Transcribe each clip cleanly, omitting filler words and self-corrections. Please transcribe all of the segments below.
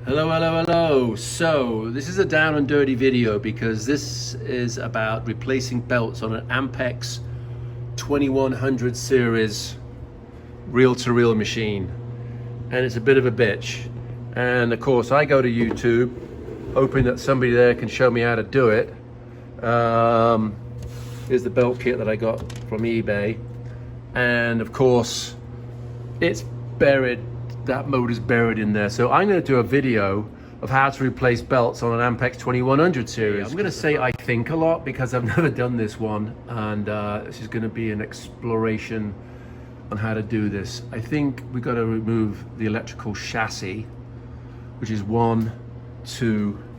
Hello, hello, hello. So this is a down and dirty video because this is about replacing belts on an Ampex 2100 series reel-to-reel machine, and it's a bit of a bitch. And of course I go to YouTube hoping that somebody there can show me how to do it. Here's the belt kit that I got from eBay, and of course it's buried. That motor's buried in there. So I'm going to do a video of how to replace belts on an Ampex 2100 series. I'm going to say I think a lot because I've never done this one, and this is going to be an exploration on how to do this. I think we've got to remove the electrical chassis, which is three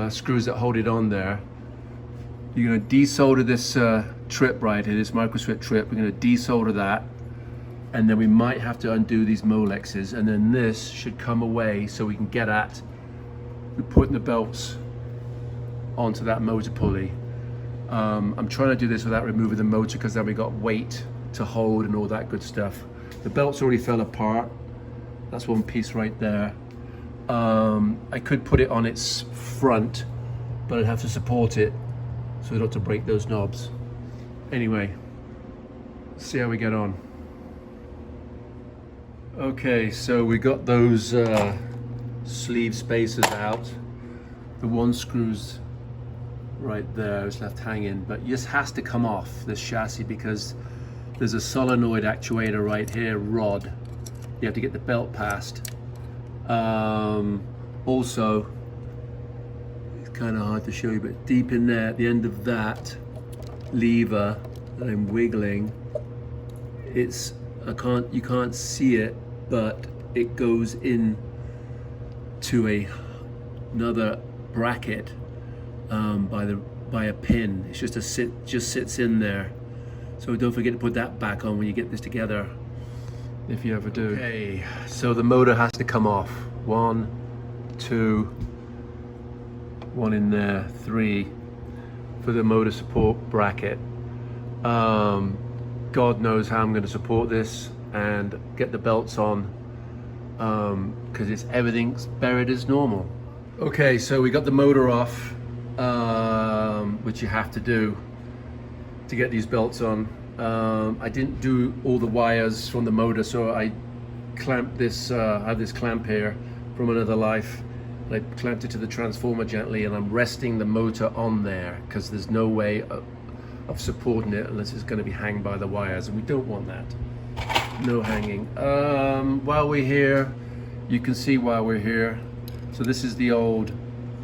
screws that hold it on there. You're going to desolder this trip right here, this microswitch trip. We're going to desolder that, and then we might have to undo these Molexes, and then this should come away so we can get at putting the belts onto that motor pulley. I'm trying to do this without removing the motor because then we got weight to hold and all that good stuff. The belts already fell apart. That's one piece right there. I could put it on its front, but I'd have to support it so not to break those knobs. Anyway, let's see how we get on. Okay, so we got those sleeve spacers out. The one screw's right there, it's left hanging, but this has to come off, this chassis, because there's a solenoid actuator right here, rod. You have to get the belt past. Also, it's kind of hard to show you, but deep in there, at the end of that lever that I'm wiggling, you can't see it, but it goes in to another bracket by a pin. It's just sits in there. So don't forget to put that back on when you get this together, if you ever do. Okay, so the motor has to come off. 1, 2, 1 in there, 3 for the motor support bracket. God knows how I'm going to support this and get the belts on, because everything's buried as normal. Okay, so we got the motor off, which you have to do to get these belts on. I didn't do all the wires from the motor, so I clamped this. I have this clamp here from another life. I clamped it to the transformer gently, and I'm resting the motor on there because there's no way of supporting it unless it's going to be hanged by the wires, and we don't want that. No hanging. While we're here, you can see while we're here. So this is the old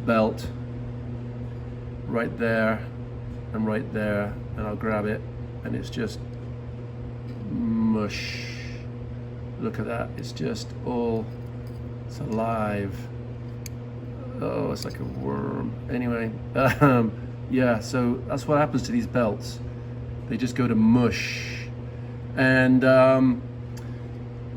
belt right there and right there, and I'll grab it, and it's just mush. Look at that. It's just it's alive. Oh, it's like a worm. Anyway, yeah, so that's what happens to these belts. They just go to mush. And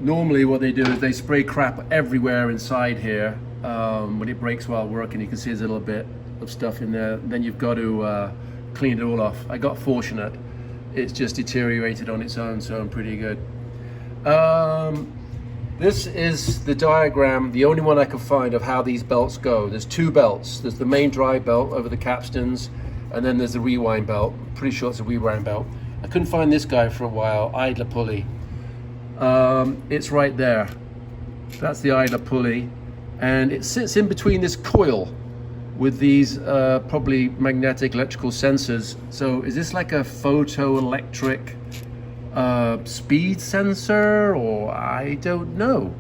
normally what they do is they spray crap everywhere inside here. When it breaks while working, you can see there's a little bit of stuff in there. Then you've got to clean it all off. I got fortunate. It's just deteriorated on its own, so I'm pretty good. This is the diagram, the only one I could find, of how these belts go. There's 2 belts. There's the main drive belt over the capstans, and then there's the rewind belt. I'm pretty sure it's a rewind belt. I couldn't find this guy for a while, idler pulley. It's right there. That's the idler pulley, and it sits in between this coil with these probably magnetic electrical sensors. So is this like a photoelectric speed sensor, or I don't know?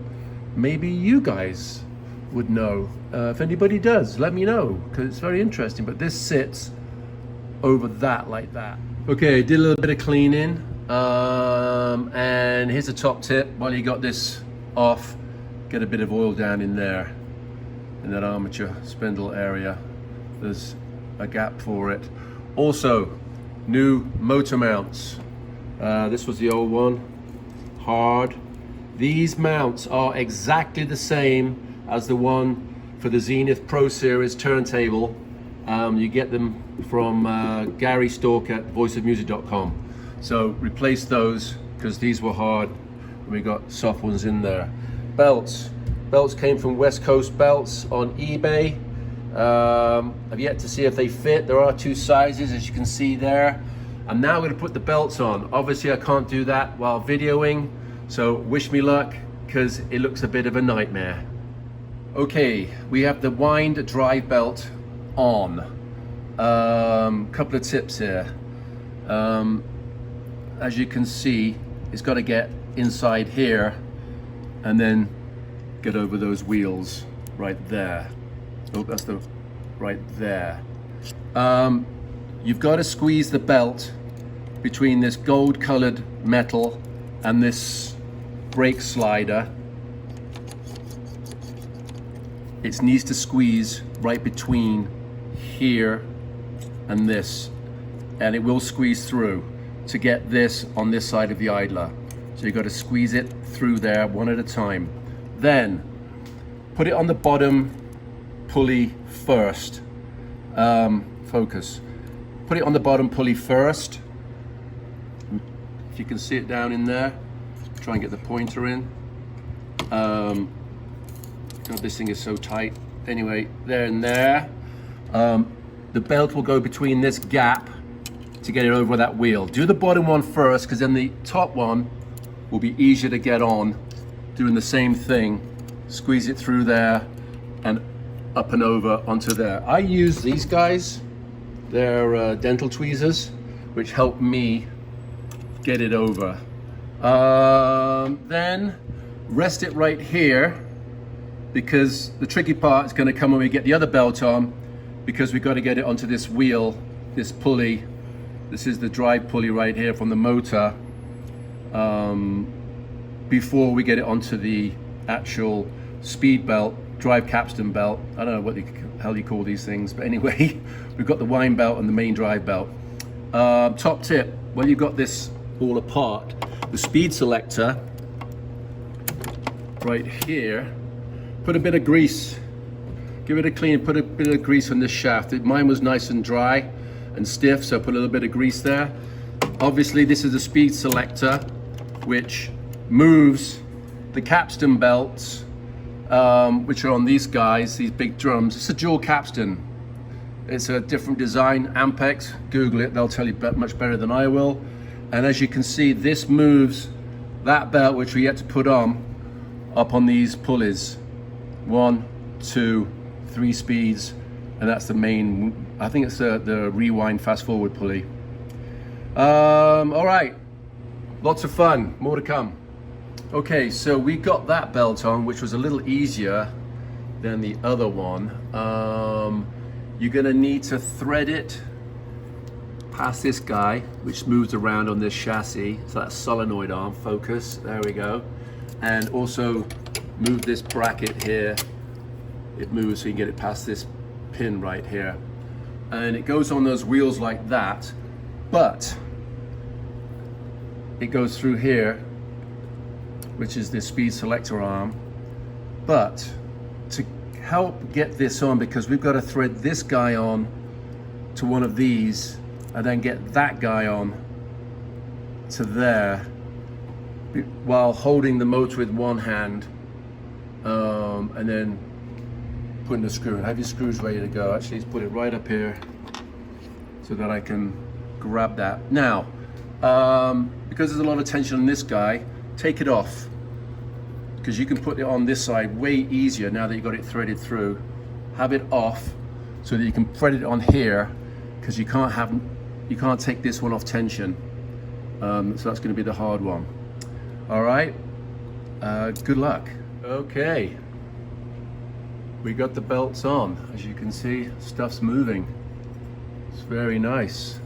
Maybe you guys would know. If anybody does, let me know, because it's very interesting. But this sits over that like that. Okay, did a little bit of cleaning, and here's a top tip. While you got this off, get a bit of oil down in there, in that armature spindle area. There's a gap for it. Also, new motor mounts. This was the old one, hard. These mounts are exactly the same as the one for the Zenith Pro Series turntable. You get them from Gary Stork at voiceofmusic.com. So replace those because these were hard. We got soft ones in there. Belts came from West Coast Belts on eBay. I've yet to see if they fit. There are 2 sizes, as you can see there. I'm now going to put the belts on. Obviously I can't do that while videoing, so wish me luck, because it looks a bit of a nightmare. Okay, we have the wind drive belt on. Couple of tips here. As you can see, it's got to get inside here and then get over those wheels right there. Oh, that's the right there. You've got to squeeze the belt between this gold colored metal and this brake slider. It needs to squeeze right between here and this, and it will squeeze through to get this on this side of the idler. So you've got to squeeze it through there one at a time. Then put it on the bottom pulley first. Focus. Put it on the bottom pulley first. If you can see it down in there, try and get the pointer in. God, this thing is so tight. Anyway, there and there. The belt will go between this gap to get it over that wheel. Do the bottom one first, because then the top one will be easier to get on. Doing the same thing. Squeeze it through there and up and over onto there. I use these guys. They're dental tweezers, which help me get it over. Then rest it right here, because the tricky part is going to come when we get the other belt on, because we've got to get it onto this wheel, this pulley. This is the drive pulley right here from the motor, before we get it onto the actual speed belt, drive capstan belt. I don't know what the hell you call these things, but anyway, we've got the wind belt and the main drive belt. Top tip, when you've got this all apart, the speed selector right here, put a bit of grease, give it a clean, put a bit of grease on this shaft. Mine was nice and dry and stiff, so put a little bit of grease there. Obviously this is a speed selector which moves the capstan belts, which are on these guys, these big drums. It's a dual capstan. It's a different design, Ampex. Google it, they'll tell you much better than I will. And as you can see, this moves that belt, which we yet to put on, up on these pulleys. 1, 2, 3 speeds, and that's the main, I think it's the rewind fast forward pulley. All right, lots of fun, more to come. Okay, so we got that belt on, which was a little easier than the other one. You're gonna need to thread it past this guy, which moves around on this chassis. So that's solenoid arm, focus, there we go. And also move this bracket here. It moves so you can get it past this pin right here. And it goes on those wheels like that, but it goes through here, which is the speed selector arm. But to help get this on, because we've got to thread this guy on to one of these and then get that guy on to there while holding the motor with one hand, and then putting the screw in. Have your screws ready to go. Actually, let's put it right up here so that I can grab that. Now, because there's a lot of tension on this guy, take it off, because you can put it on this side way easier now that you've got it threaded through. Have it off so that you can thread it on here, because you can't take this one off tension. So that's going to be the hard one. All right, good luck. Okay, we got the belts on. As you can see, stuff's moving. It's very nice.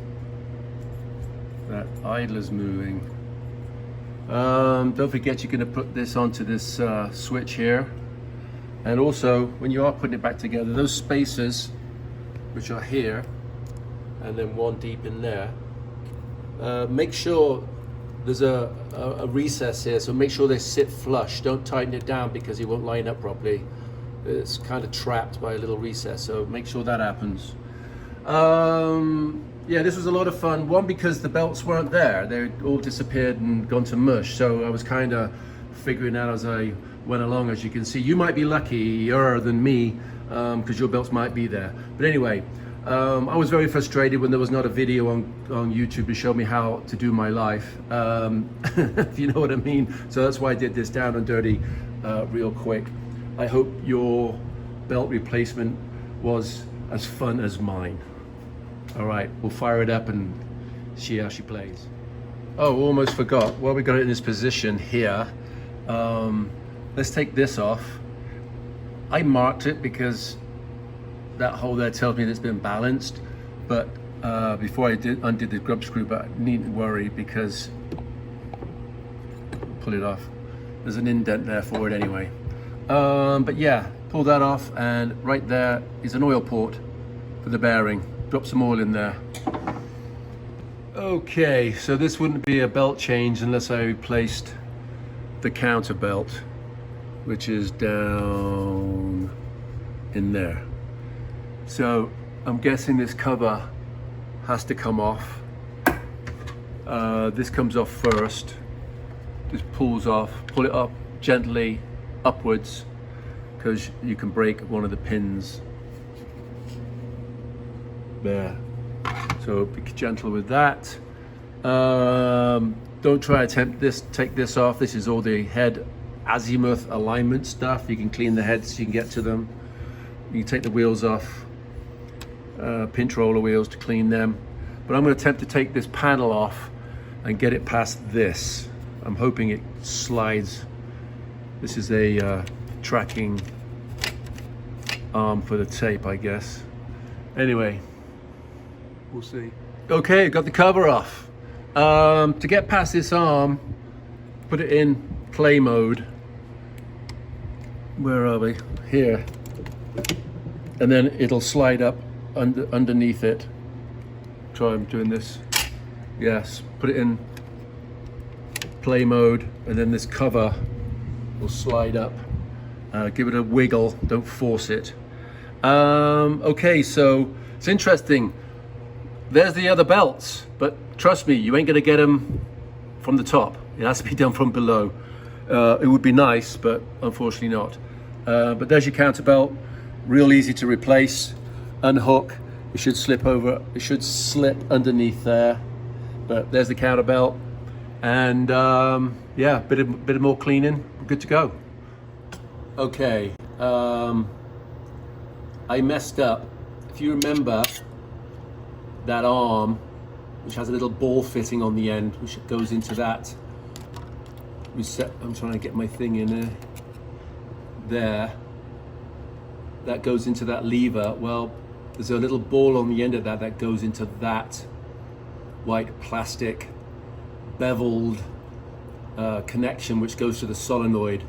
That idler's moving. Don't forget, you're going to put this onto this switch here. And also, when you are putting it back together, those spacers, which are here, and then one deep in there, make sure there's a recess here, so make sure they sit flush. Don't tighten it down because it won't line up properly. It's kind of trapped by a little recess, so make sure that happens. yeah, this was a lot of fun. One, because the belts weren't there. They all disappeared and gone to mush. So I was kind of figuring out as I went along. As you can see, you might be luckier than me because your belts might be there. But anyway, I was very frustrated when there was not a video on YouTube to show me how to do my life, if you know what I mean. So that's why I did this down and dirty real quick. I hope your belt replacement was as fun as mine. All right, we'll fire it up and see how she plays. Oh, almost forgot. Well, we got it in this position here. Let's take this off. I marked it because that hole there tells me that it's been balanced, but before I undid the grub screw, but I needn't worry because, pull it off, there's an indent there for it anyway. But yeah, pull that off, and right there is an oil port for the bearing. Drop some oil in there. Okay, so this wouldn't be a belt change unless I replaced the counter belt, which is down in there. So I'm guessing this cover has to come off. This comes off first. This pulls off. Pull it up gently upwards because you can break one of the pins there. So be gentle with that. Don't try to take this off. This is all the head azimuth alignment stuff. You can clean the heads so you can get to them. You can take the wheels off, pinch roller wheels to clean them. But I'm going to attempt to take this panel off and get it past this. I'm hoping it slides. This is a tracking arm for the tape, I guess. Anyway, we'll see. Okay, got the cover off. To get past this arm, put it in play mode. Where are we? Here. And then it'll slide up underneath it. Try doing this. Yes, put it in play mode, and then this cover will slide up. Give it a wiggle, don't force it. Okay, so it's interesting. There's the other belts, but trust me, you ain't gonna get them from the top. It has to be done from below. It would be nice, but unfortunately not. But there's your counter belt, real easy to replace. Unhook, it should slip over, it should slip underneath there. But there's the counter belt, and yeah, bit of more cleaning, we're good to go. Okay, I messed up. If you remember that arm, which has a little ball fitting on the end, which goes into that reset. I'm trying to get my thing in there. There. That goes into that lever. Well, there's a little ball on the end of that goes into that white plastic beveled connection, which goes to the solenoid.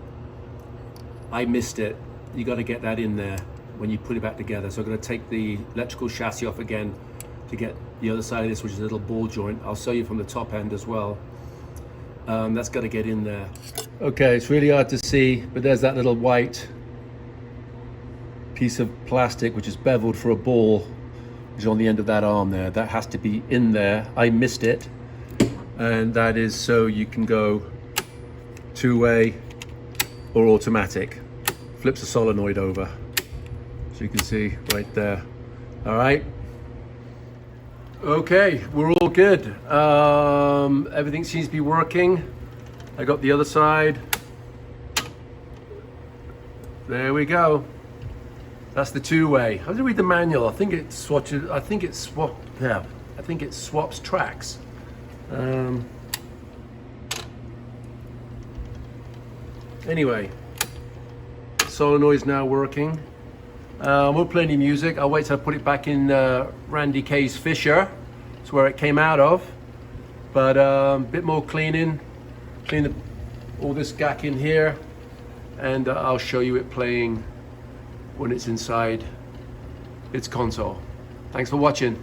I missed it. You got to get that in there when you put it back together. So I'm going to take the electrical chassis off again to get the other side of this, which is a little ball joint. I'll show you from the top end as well. That's got to get in there. Okay, it's really hard to see, but there's that little white piece of plastic which is beveled for a ball, which is on the end of that arm there. That has to be in there. I missed it, and that is so you can go two-way or automatic. Flips the solenoid over, so you can see right there. All right. Okay, we're all good. Everything seems to be working. I got the other side. There we go. That's the two-way. How do you read the manual? I think it swatches. I think it swaps tracks. Anyway, solenoid's now working. I won't play any music. I'll wait till I put it back in Randy K's Fisher. It's where it came out of. But a bit more cleaning. Clean all this gack in here. And I'll show you it playing when it's inside its console. Thanks for watching.